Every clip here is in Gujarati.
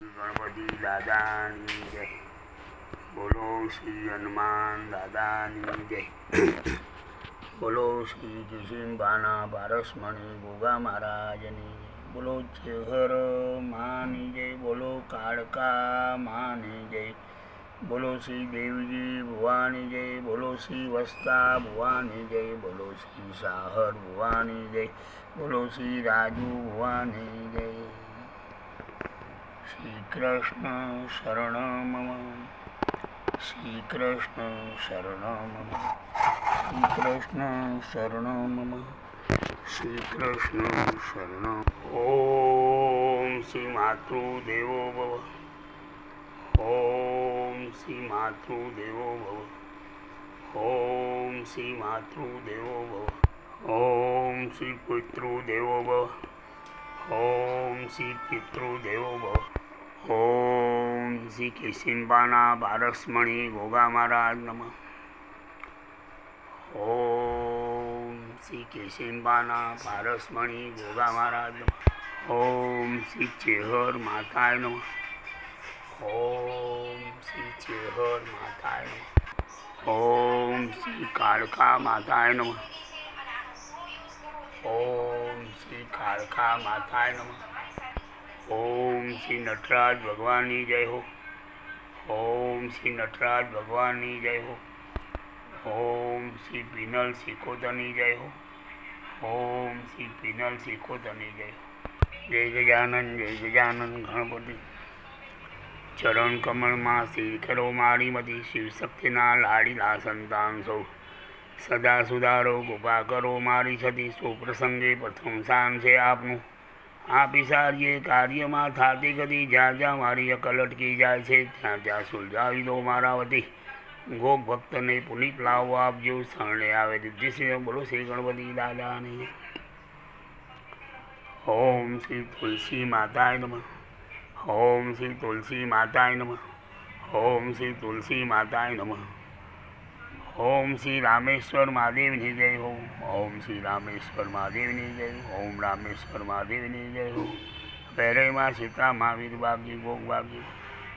ગણપતિ દાદાની જય. બોલો શ્રી હનુમાન દાદાની જય. બોલો શ્રી કિશિંબાના પારસમણી ગોગા મહારાજની જય. બોલો ચેહર માની જય. બોલો કાળકા માની જય. બોલો શ્રી દેવજી ભુવાની જય. બોલો શ્રી વસ્તા ભુવાની જય. બોલો શ્રી સાહર ભુવાની જય. બોલો શ્રી રાજુ ભુવાની જય. શ્રી કૃષ્ણ શરણ મમ. શ્રી કૃષ્ણ શરણ મમ. શ્રી કૃષ્ણ શરણ મમ. શ્રી કૃષ્ણ શરણ. ઓમ શ્રી માતૃદેવો ભવ. ઓમ શ્રી માતૃદેવો ભવ. ઓમ શ્રી માતૃદેવો ભવ. ઓમ શ્રી પિતૃદેવો ભવ. ઓમ શ્રી પિતૃદેવો ભવ. ઓમ શ્રી કિશિંબાના પારસમણી ગોગા મહારાજ નમઃ. ઓમ શ્રી કિશિંબાના પારસમણી ગોગા મહારાજ નમઃ. ઓમ શ્રી ચેહર માતાય નમઃ. ઓમ શ્રી ચેહર માતાય નમઃ. ઓમ શ્રી કાળકા માતાય નમઃ. ઓમ શ્રી કાળકા માતાય નમઃ. ઓમ શ્રી નટરાજ ભગવાનની જય હો. ઓમ શ્રી નટરાજ ભગવાનની જય હો. ઓમ શ્રી પિનલ સિકોતરની જય હો. ઓમ શ્રી પિનલ સિકોતરની જય હો. જય ગજાનન જય ગજાનન ગણપતિ. ચરણ કમળમાં શ્રી કરો મારી મતી. શિવશક્તિના લાડીલા સંતાન સૌ સદા સુધારો કૃપા કરો મારી છતી. સુપ્રસંગે પ્રથમ સ્થાન છે આપનું. આપી સારીએ કાર્યમાં થાતી ગતિ. જ્યાં જ્યાં મારી અકલ અટકી જાય છે ત્યાં ત્યાં સુલઝાવી દો મારા વતી. ગોપ ભક્તને પુનિત લાવો આપજો. શરણે આવે રિદ્ધિશ્રી. બોલો શ્રી ગણપતિ દાદાની. ઓમ શ્રી તુલસી માતાય નમઃ. ઓમ શ્રી તુલસી માતાય નમઃ. ઓમ શ્રી તુલસી માતાય નમઃ. ઓમ શ્રી રામેશ્વર મહાદેવની જય હો. ઓમ શ્રી રામેશ્વર મહાદેવની જય. ઓમ રામેશ્વર મહાદેવની જય હો. વૈરયમાં સીતા મહાવીર બાપજી ગોગ બાપજી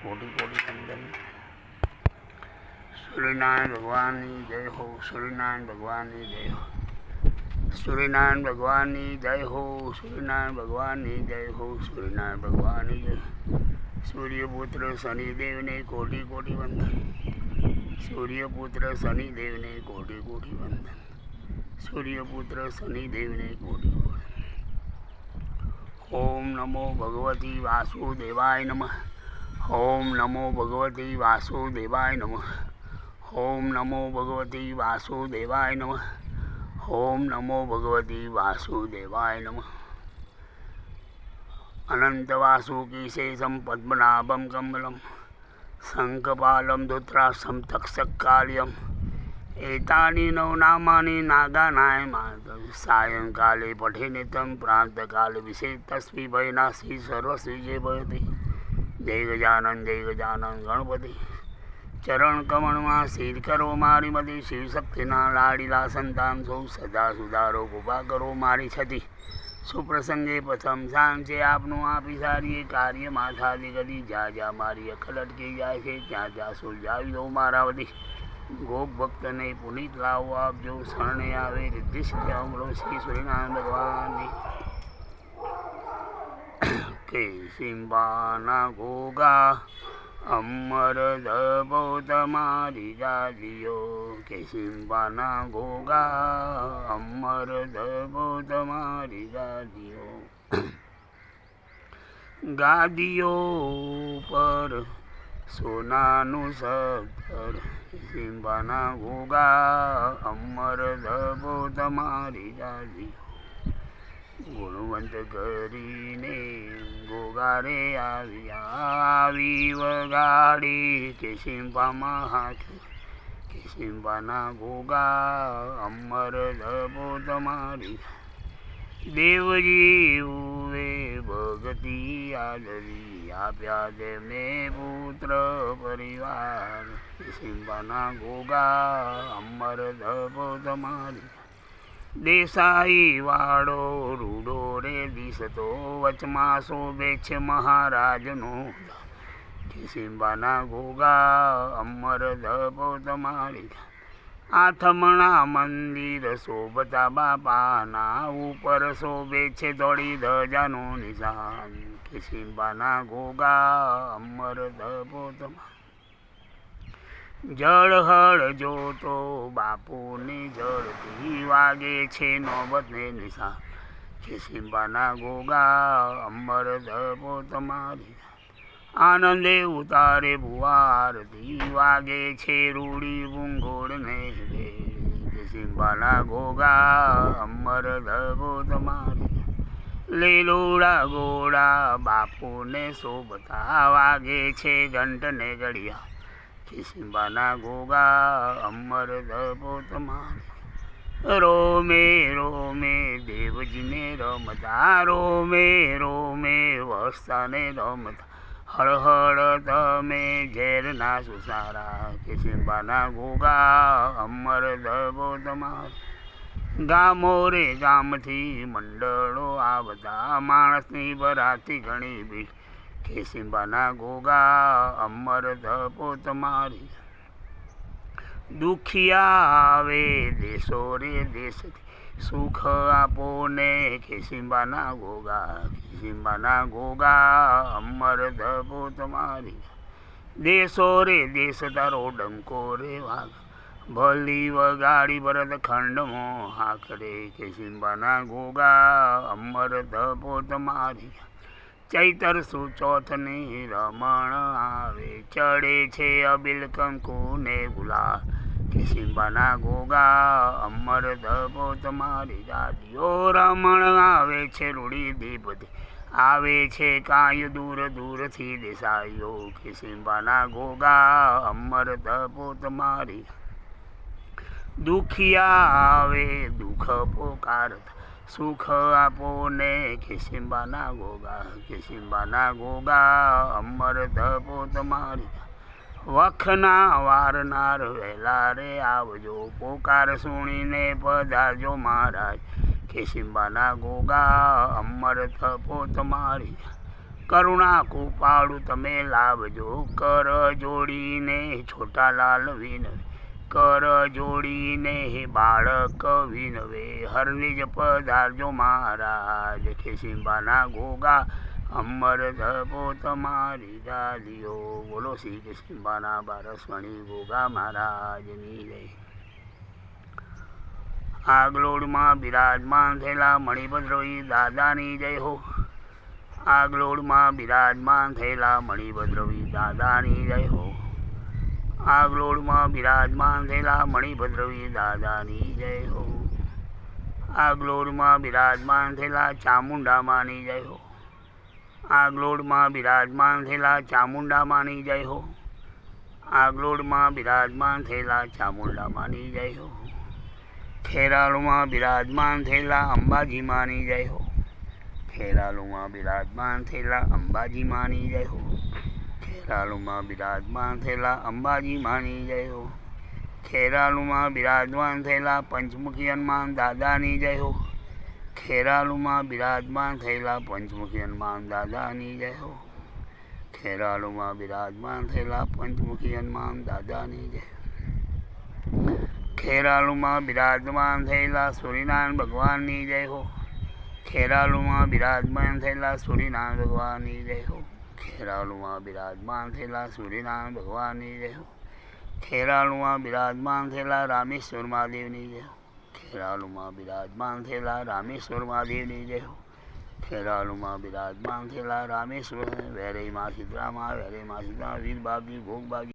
કોટી કોટી વંદન. સૂર્યનારાયણ ભગવાનની જય હો. સૂર્યનારાયણ ભગવાનની જય હો. સૂર્યનારાયણ ભગવાનની જય હો. સૂર્યનારાયણ ભગવાનની જય હો. સૂર્યનારાયણ ભગવાનની જય. સૂર્યપુત્ર શનિદેવને કોટી કોટી વંદન. સૂર્યપુત્ર શનિદેવને કોટી કોટી વંદન. સૂર્યપુત્ર શનિદેવને કોટી કોટી. ઓમ નમો ભગવતી વાસુદેવાય નમઃ. ઓમ નમો ભગવતી વાસુદેવાય નમઃ. ઓમ નમો ભગવતી વાસુદેવાય નમઃ. ઓમ નમો ભગવતી વાસુદેવાય નમઃ. અનંત વાસુકીશેષમ પદ્મનાભમ કમલમ શંખપાલમ ધૃતરાષ્ટ્રમ તક્ષકાલ્યમ. એતાની નવનામાની નાગાનાય માતર. સાયંકાલે પઠે નિત્યમ પ્રાતકાલે વિશે તસ્મી ભયનાશી સર્વસ્વી જે ભયતિ. જય ગજાનન જય ગજાનન ગણપતિ. ચરણ કમળમાં શિર કરો મારી મતી. શિવશક્તિના લાડીલા સંતાન સૌ સદા સુધારો કૃપા કરો મારી છતી. સુપ્રસંગે પ્રથમ સ્થાન છે આપનું. આપી સારીએ કાર્યમાં થાતી ગતિ. જ્યાં જ્યાં મારી અકલ અટકી જાય છે ત્યાં ત્યાં સુલઝાવી દો મારા વતી. ગોપ ભક્તને પુનિત લાવો આપજો. શરણે આવે રિદ્ધિશ્રી. બોલો શ્રી સૂર્યનારાયણ ભગવાનની. કિશિંબાના ગોગા અમર ધબો તમારી ગાદીઓ. કિશિંબાના ગોગા અમર ધબો તમારી ગાદીઓ. ગાદીઓ પર સોનાનું સત્તર. કિશિંબાના ગોગા અમર ધબો તમારી ગાદીઓ. ગુણવંત કરીને ગોગારે આવી વગાડી. કિશિંબામાં હાથ. કિશિંબાના ગોગા અમર ધબો તમારી. દેવજી ઉવે ભગતી આદરી. આપ્યા તેમને પુત્ર પરિવાર. કિશિંબાના ગોગા અમર ધબો તમારી. દેસાઈ વાળો રૂડો રે દિસતો વચમાં શોભે છે મહારાજનો સિંબાના ગોગા અમર ધપો તમારી આથમણા મંદિર શોભતા બાપાના ઉપર શોભે છે દોડી ધજાનો નિશાન કે સિંબાના ગોગા અમર ધપો તમારી જળહળ જોતો બાપુની જળથી વાગે છે નોબતને નિશાન કે સિંબાના ગોગા અમર ધપો તમારી આનંદે ઉતારે ભુવારતી વાગે છે રૂડી ભૂંગોળને કે સિંબાના ગોગા અમર ધપો તમારી લીલુડા ગોળા બાપુને શોભતા વાગે છે ઘંટને ઘડિયા કે સિંબાના ગોગા અમર ધપો તમારી રોમે રોમે દેવજીને રમતા રોમે રોમે વસ્તાને રમતા હળહળ તમે ઝેરના સુસારા કે સિંબાના ગોગા અમર ધપો તમારી ગામો રે ગામથી મંડળો આવતા માણસની બરાતી ઘણી ભીડ કે સિંબાના ગોગા અમર ધપો તમારી દુખિયા આવે દેશો રે દેશથી સુખ આપો ને કે સિંબાના ગોગા અમર ધપો તમારી દેશો રે દેશ તારો ડંકો રે વાગ ભલી વગાડી ભરત ખંડમાં હાકરે કે સિંબાના ગોગા અમર ધપો તમારી ચૈતર સુચોથની રમણ આવે ચડે છે અબિલ કંકુને ગુલાલ કે સિંબાના ગોગા અમર ધપો તમારી દાદીઓ રમણ આવે છે રૂડી દીપથી આવે છે કાંઈ દૂર દૂરથી દેસાઈઓ કે સિંબાના ગોગા અમર ધપો તમારી દુખિયા આવે દુઃખ પોકારતા સુખ આપો ને કે સિંબાના ગોગા અમર ધપો તમારી વખના વારનાર વહેલા રે આવજો પોકાર સુણીને પધારજો મહારાજ કે સિંબાના ગોગા અમર ધપો તમારી કરુણા કૃપાળુ તમે લાવજો કર જોડીને છોટાલાલ વિનવે કર જોડીને હે બાળક વિનવે હરનિજ પધારજો મહારાજ કે સિંબાના ગોગા અમર ધપો તમારી દાદીઓ બોલો શ્રી કે સિંબાના બારસવણી ગોગા મહારાજની જય આગલોડમાં બિરાજમાન થયેલા મણિભદ્રવી દાદાની જય હો આગલોડમાં બિરાજમાન થયેલા મણિભદ્રવી દાદાની જય હો આગલોડમાં બિરાજમાન થયેલા મણિભદ્રવી દાદાની જય હો આગલોડમાં બિરાજમાન થયેલા ચામુંડામાની જય હો આગલોડમાં બિરાજમાન થયેલા ચામુંડામાની જય હો આગલોડમાં બિરાજમાન થયેલા ચામુંડામાની જય હો ખેરાલુમાં બિરાજમાન થયેલા અંબાજીમાની જય હો ખેરાલુમાં બિરાજમાન થયેલા અંબાજીમાની જય હો ખેરાલુમાં બિરાજમાન થયેલા અંબાજીમાની જય હો ખેરાલુમાં બિરાજમાન થયેલા પંચમુખી હનુમાન દાદાની જય હો ખેરાલુમાં બિરાજમાન થયેલા પંચમુખી હનુમાન દાદાની જય હો ખેરાલુમાં બિરાજમાન થયેલા પંચમુખી હનુમાન દાદાની જય ખેરાલુમાં બિરાજમાન થયેલા સૂર્યનારાયણ ભગવાનની જય હો ખેરાલુમાં બિરાજમાન થયેલા સૂર્યનારાયણ ભગવાનની જય હો ખેરાલુમાં બિરાજમાન થયેલા સૂર્યનારાયણ ભગવાનની જય હો ખેરાલુમાં બિરાજમાન થયેલા રામેશ્વર મહાદેવની જય હો ખેરાલુમાં બિરાજમાન થયેલા રામેશ્વર મહાદેવની જય હો ખેરાલુમાં બિરાજમાન થયેલા રામેશ્વર વેરઈમાં સીતરામાં વેરઈમાં સીતરા વીર બાબજી ભોગ બાબજી